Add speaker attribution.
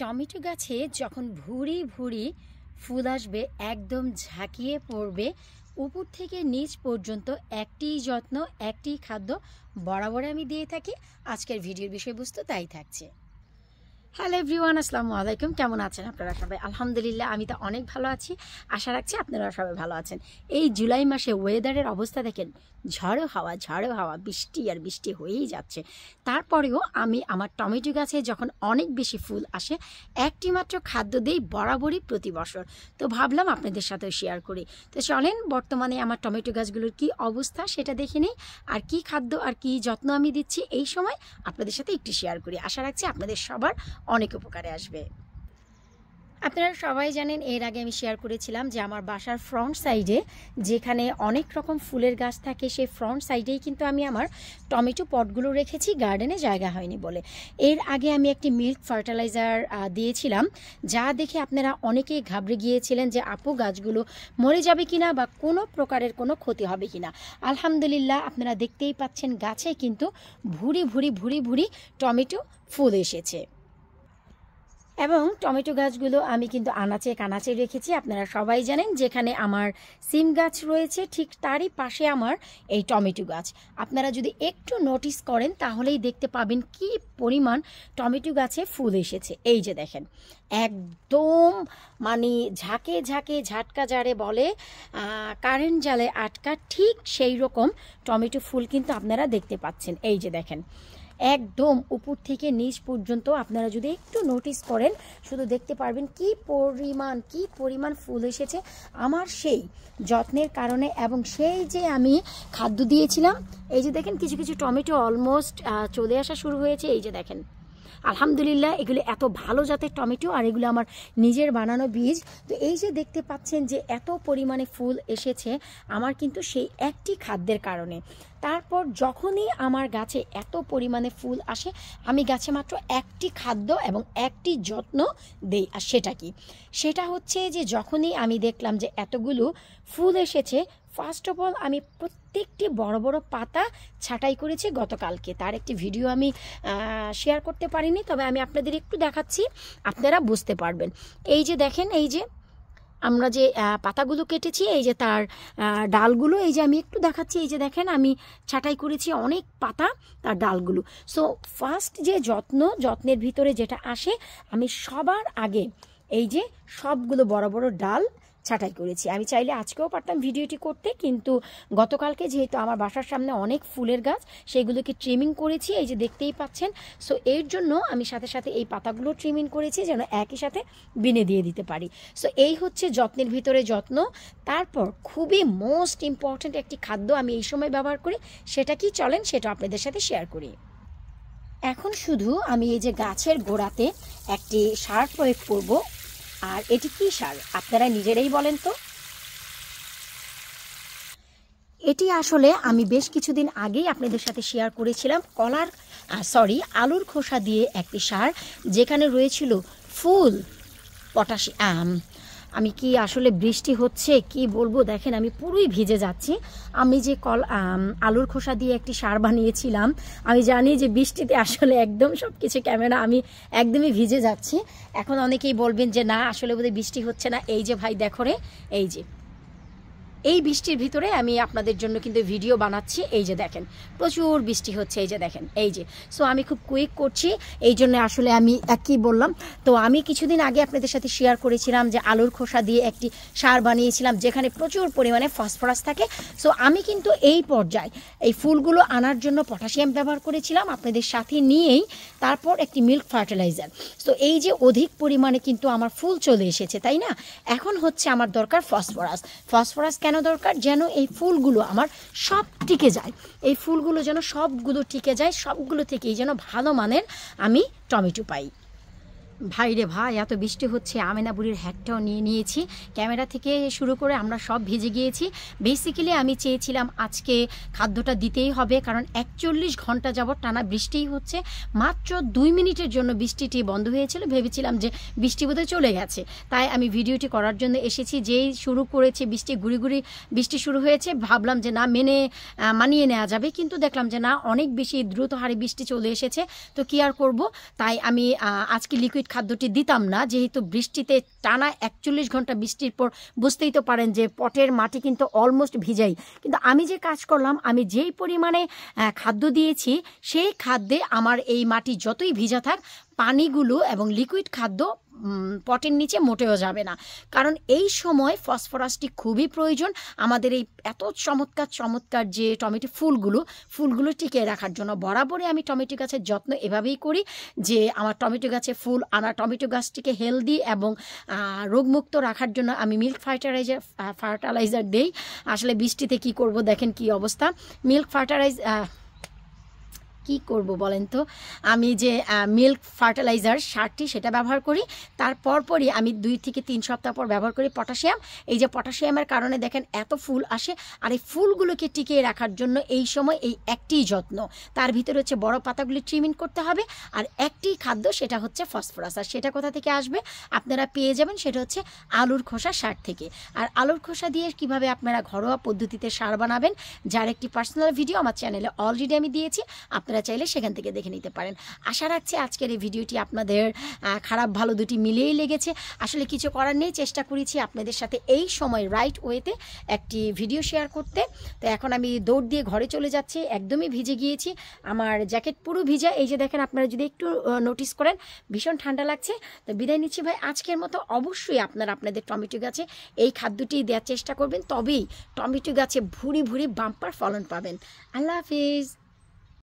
Speaker 1: Tomato গাছে যখন ভুরি ভুরি ফুল আসবে, একদম ঝাঁকিয়ে পড়বে, উপর থেকে নিচ পর্যন্ত একটি যত্ন, একটি খাদ্য বরাবর আমি দিয়ে থাকি। আজকের ভিডিওর বিষয়বস্তু তাই থাকছে। হ্যালো এভরিওয়ান, আসসালামু আলাইকুম। কেমন আছেন আপনারা সবাই? আলহামদুলিল্লাহ, আমি তো অনেক ভালো আছি। আশা রাখছি আপনারা সবাই ভালো আছেন। এই জুলাই মাসে ওয়েদারের অবস্থা দেখেন, ঝড়ো হাওয়া, বৃষ্টি আর বৃষ্টি হয়েই যাচ্ছে। তারপরেও আমি আমার টমেটো গাছে যখন অনেক বেশি ফুল আসে, একটি মাত্র খাদ্য দিই বরাবরই প্রতি বছর। তো ভাবলাম আপনাদের সাথেও শেয়ার করি। তো চলেন বর্তমানে আমার টমেটো গাছগুলোর কি অবস্থা সেটা দেখে নিই, আর কি খাদ্য আর কি যত্ন আমি দিচ্ছি এই সময় আপনাদের সাথে একটু শেয়ার করি। আশা রাখছি আপনাদের সবার অনেক উপকারে আসবে। আপনারা সবাই জানেন, এর আগে আমি শেয়ার করেছিলাম যে আমার বাসার ফ্রন্ট সাইডে যেখানে অনেক রকম ফুলের গাছ থাকে, সেই ফ্রন্ট সাইডেই কিন্তু আমি আমার টমেটো পটগুলো রেখেছি, গার্ডেনে জায়গা হয়নি বলে। এর আগে আমি একটি মিল্ক ফার্টিলাইজার দিয়েছিলাম, যা দেখে আপনারা অনেকেই ঘাবড়ে গিয়েছিলেন যে আপু গাছগুলো মরে যাবে কিনা বা কোনো প্রকারের কোনো ক্ষতি হবে কিনা। আলহামদুলিল্লাহ, আপনারা দেখতেই পাচ্ছেন গাছে কিন্তু ভুরি ভুরি টমেটো ফুল এসেছে। এবং টমেটো গাছগুলো আমি কিন্তু আনাচে কানাচে রেখেছি। আপনারা সবাই জানেন যেখানে আমার সিম গাছ রয়েছে, ঠিক তারই পাশে আমার এই টমেটো গাছ। আপনারা যদি একটু নোটিস করেন তাহলেই দেখতে পাবেন কি পরিমাণ টমেটো গাছে ফুল এসেছে। এই যে দেখেন, একদম মানে ঝাঁকে ঝাটকা যারে বলে কারেন্ট জালে আটকা, ঠিক সেই রকম টমেটো ফুল কিন্তু আপনারা দেখতে পাচ্ছেন। এই যে দেখেন, একদম উপর থেকে নিচ পর্যন্ত আপনারা যদি একটু নোটিস করেন শুধু দেখতে পারবেন কি পরিমাণ ফুল এসেছে আমার সেই যত্নের কারণে। এবং সেই যে আমি খাদ্য দিয়েছিলাম, এই যে দেখেন কিছু কিছু টমেটো অলমোস্ট চলে আসা শুরু হয়েছে। এই যে দেখেন, আলহামদুলিল্লাহ, এগুলো এত ভালো জাতের টমেটো আর এগুলো আমার নিজের বানানো বীজ। তো এই যে দেখতে পাচ্ছেন যে এত পরিমাণে ফুল এসেছে আমার কিন্তু সেই একটি খাদ্যের কারণে। তারপর যখনই আমার গাছে এত পরিমাণে ফুল আসে, আমি গাছে মাত্র একটি খাদ্য এবং একটি যত্ন দেই। আর সেটা হচ্ছে যে যখনই আমি দেখলাম যে এতগুলো ফুল এসেছে, ফার্স্ট অফ অল আমি প্রত্যেকটি বড় বড় পাতা ছাঁটাই করেছি গতকালকে। তার একটি ভিডিও আমি শেয়ার করতে পারিনি, তবে আমি আপনাদের একটু দেখাচ্ছি, আপনারা বুঝতে পারবেন। এই যে দেখেন, এই যে আমরা যে পাতাগুলো কেটেছি, এই যে তার ডালগুলো, এই যে আমি একটু দেখাচ্ছি, এই যে দেখেন আমি ছাঁটাই করেছি অনেক পাতা, তার ডালগুলো। সো ফার্স্ট যে যত্নের ভিতরে যেটা আসে, আমি সবার আগে এই যে সবগুলো বড় বড় ডাল ছাঁটাই করেছি। আমি চাইলে আজকেও পারতাম ভিডিওটি করতে, কিন্তু গতকালকে যেহেতু আমার বাসার সামনে অনেক ফুলের গাছ, সেগুলোকে ট্রিমিং করেছি, এই যে দেখতেই পাচ্ছেন। সো এর জন্য আমি সাথে সাথে এই পাতাগুলো ট্রিমিং করেছি যেন একই সাথে বিনে দিয়ে দিতে পারি। সো এই হচ্ছে যত্নের ভিতরে যত্ন। তারপর খুবই মোস্ট ইম্পর্ট্যান্ট একটি খাদ্য আমি এই সময় ব্যবহার করি, সেটা কি চলেন সেটা আপনাদের সাথে শেয়ার করি। এখন শুধু আমি এই যে গাছের গোড়াতে একটি সার প্রয়োগ করব। আর এটি কি সার আপনারা নিজেরাই বলেন তো? এটি আসলে আমি বেশ কিছুদিন আগেই আপনাদের সাথে শেয়ার করেছিলাম আলুর খোসা দিয়ে একটি সার, যেখানে রয়েছিল ফুল পটাশিয়াম। আমি কি আসলে বৃষ্টি হচ্ছে কি বলবো, দেখেন আমি পুরোই ভিজে যাচ্ছি। আমি যে আলুর খোসা দিয়ে একটি সার বানিয়েছিলাম, আমি জানি যে বৃষ্টিতে আসলে একদম সব কিছু ক্যামেরা আমি একদমই ভিজে যাচ্ছি। এখন অনেকেই বলবেন যে না, আসলে বোধহয় বৃষ্টি হচ্ছে না। এই যে ভাই দেখো রে, এই যে এই বৃষ্টির ভিতরে আমি আপনাদের জন্য কিন্তু ভিডিও বানাচ্ছি। এই যে দেখেন প্রচুর বৃষ্টি হচ্ছে, এই যে দেখেন, এই যে। সো আমি খুব কুইক করছি, এই জন্য আসলে আমি কি বললাম। তো আমি কিছুদিন আগে আপনাদের সাথে শেয়ার করেছিলাম যে আলুর খোসা দিয়ে একটি সার বানিয়েছিলাম যেখানে প্রচুর পরিমাণে ফসফরাস থাকে। সো আমি কিন্তু এই পর্যায়ে এই ফুলগুলো আনার জন্য পটাশিয়াম ব্যবহার করেছিলাম আপনাদের সাথে নিয়েই, তারপর একটি মিল্ক ফার্টিলাইজার। সো এই যে অধিক পরিমাণে কিন্তু আমার ফুল চলে এসেছে, তাই না? এখন হচ্ছে আমার দরকার ফসফরাস কেন দরকার? যেন এই ফুলগুলো আমার সব টিকে যায়, এই ফুলগুলো যেন সবগুলো টিকে যায়, সবগুলো থেকেই যেন ভালো মানের আমি টমেটো পাই। ভাই রে ভাই, এত বৃষ্টি হচ্ছে, আমেনা বুড়ির হ্যাটটাও নিয়ে নিয়েছি, ক্যামেরা থেকে শুরু করে আমরা সব ভিজে গিয়েছি। বেসিক্যালি আমি চেয়েছিলাম আজকে খাদ্যটা দিতেই হবে, কারণ 41 ঘন্টা যাবৎ টানা বৃষ্টিই হচ্ছে। মাত্র 2 মিনিটের জন্য বৃষ্টিটি বন্ধ হয়েছিল, ভেবেছিলাম যে বৃষ্টি বোধহয় চলে গেছে, তাই আমি ভিডিওটি করার জন্য এসেছি। যেই শুরু করেছে বৃষ্টি, গুড়ি বৃষ্টি শুরু হয়েছে, ভাবলাম যে না মানিয়ে নেওয়া যাবে, কিন্তু দেখলাম যে না, অনেক বেশি দ্রুত হারে বৃষ্টি চলে এসেছে। তো কি আর করব, তাই আমি আজকে লিকুইড খাদ্যটি দিতাম না, যেহেতু বৃষ্টিতে টানা 41 ঘন্টা বৃষ্টির পর বুঝতেই তো পারেন যে পটের মাটি কিন্তু অলমোস্ট ভিজাই। কিন্তু আমি যে কাজ করলাম, আমি যেই পরিমাণে খাদ্য দিয়েছি সেই খাদ্যে আমার এই মাটি যতই ভিজা থাক, পানিগুলো এবং লিকুইড খাদ্য পটের নিচে মোটেও যাবে না। কারণ এই সময় ফসফরাসটি খুবই প্রয়োজন আমাদের এই এত চমৎকার যে টমেটো ফুলগুলো টিকিয়ে রাখার জন্য। বরাবরই আমি টমেটো গাছের যত্ন এভাবেই করি যে আমার টমেটো গাছে ফুল আনা, টমেটো গাছটিকে হেলদি এবং রোগমুক্ত রাখার জন্য আমি মিল্ক ফার্টিলাইজার দেই। আসলে বৃষ্টিতে কি করব, দেখেন কি অবস্থা। মিল্ক কি করব বলেন তো, আমি যে মিল্ক ফার্টিলাইজার সারটি সেটা ব্যবহার করি, তারপরই আমি 2 থেকে 3 সপ্তাহ পর ব্যবহার করি পটাশিয়াম। এই যে পটাশিয়ামের কারণে দেখেন এত ফুল আসে, আর এই ফুলগুলোকে টিকিয়ে রাখার জন্য এই সময় এই একটি যত্ন। তার ভিতরে হচ্ছে বড় পাতাগুলি ট্রিমিং করতে হবে, আর একটি খাদ্য সেটা হচ্ছে ফসফরাস। আর সেটা কোথা থেকে আসবে আপনারা পেয়ে যাবেন, সেটা হচ্ছে আলুর খোসা সার থেকে। আর আলুর খোসা দিয়ে কিভাবে আপনারা ঘরোয়া পদ্ধতিতে সার বানাবেন, যার একটি পার্সোনাল ভিডিও আমার চ্যানেলে অলরেডি আমি দিয়েছি, আপনারা চাইলে সেখান থেকে দেখে নিতে পারেন। আশা রাখছি আজকের এই ভিডিওটি আপনাদের খারাপ ভালো দুটি মিলিয়েই লেগেছে। আসলে কিছু করার নেই, চেষ্টা করেছি আপনাদের সাথে এই সময় রাইট ওয়েতে একটি ভিডিও শেয়ার করতে। তো এখন আমি দৌড় দিয়ে ঘরে চলে যাচ্ছি, একদমই ভিজে গিয়েছি, আমার জ্যাকেট পুরো ভিজা। এই যে দেখেন, আপনারা যদি একটু নোটিস করেন ভীষণ ঠান্ডা লাগছে। তো বিদায় নিচ্ছি ভাই আজকের মতো। অবশ্যই আপনারা আপনাদের টমেটো গাছে এই খাদ্যটি দেওয়ার চেষ্টা করবেন, তবেই টমেটো গাছে ভুরি বাম্পার ফলন পাবেন। আল্লাহ হাফিজ।